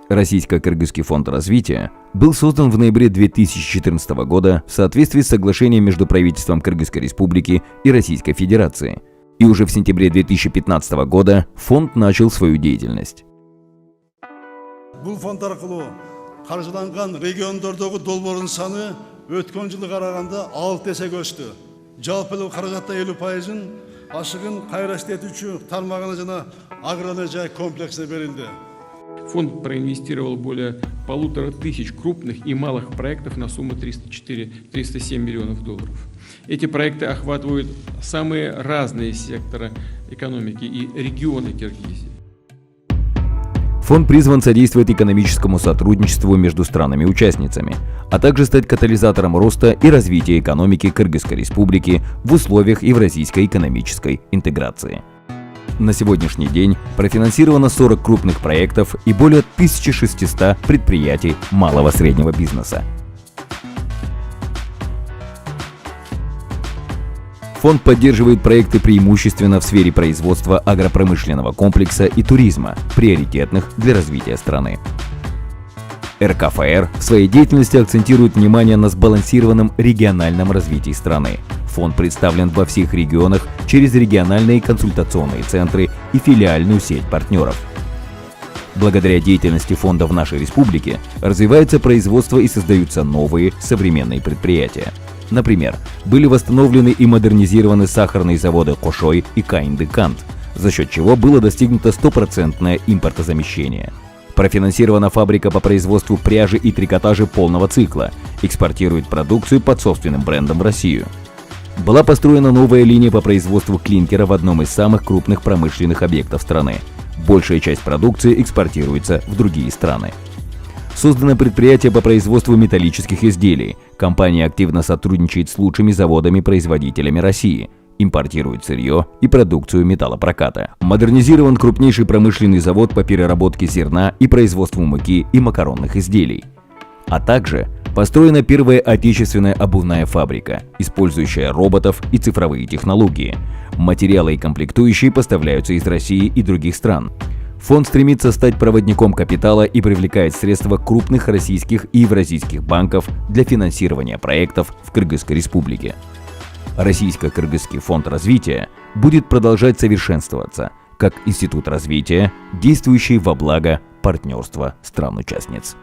Российско-Кыргызский фонд развития был создан в ноябре 2014 года в соответствии с соглашением между правительством Кыргызской республики и Российской Федерации. И уже в сентябре 2015 года фонд начал свою деятельность. Бұл фонд арқылы қаржыланған региондордогу долбоордун саны өткөн жылы караганда 6 эсе өстү. Жалпылуу каражатта 50%-ын ашыгын кайра иштетүүчү тармагына жана агроэнергия комплексине берилди. Фонд проинвестировал более 1500 крупных и малых проектов на сумму 307 миллионов долларов. Эти проекты охватывают самые разные секторы экономики и регионы Киргизии. Фонд призван содействовать экономическому сотрудничеству между странами-участницами, а также стать катализатором роста и развития экономики Кыргызской республики в условиях евразийской экономической интеграции. На сегодняшний день профинансировано 40 крупных проектов и более 1600 предприятий малого-среднего бизнеса. Фонд поддерживает проекты преимущественно в сфере производства агропромышленного комплекса и туризма, приоритетных для развития страны. РКФР в своей деятельности акцентирует внимание на сбалансированном региональном развитии страны. Фонд представлен во всех регионах через региональные консультационные центры и филиальную сеть партнеров. Благодаря деятельности фонда в нашей республике развивается производство и создаются новые современные предприятия. Например, были восстановлены и модернизированы сахарные заводы Кошой и Каинды-Кант, за счет чего было достигнуто 100% импортозамещение. Профинансирована фабрика по производству пряжи и трикотажа полного цикла, экспортирует продукцию под собственным брендом в Россию. Была построена новая линия по производству клинкера в одном из самых крупных промышленных объектов страны. Большая часть продукции экспортируется в другие страны. Создано предприятие по производству металлических изделий. Компания активно сотрудничает с лучшими заводами-производителями России. Импортирует сырье и продукцию металлопроката. Модернизирован крупнейший промышленный завод по переработке зерна и производству муки и макаронных изделий. А также построена первая отечественная обувная фабрика, использующая роботов и цифровые технологии. Материалы и комплектующие поставляются из России и других стран. Фонд стремится стать проводником капитала и привлекает средства крупных российских и евразийских банков для финансирования проектов в Кыргызской республике. Российско-Кыргызский фонд развития будет продолжать совершенствоваться как институт развития, действующий во благо партнерства стран-участниц.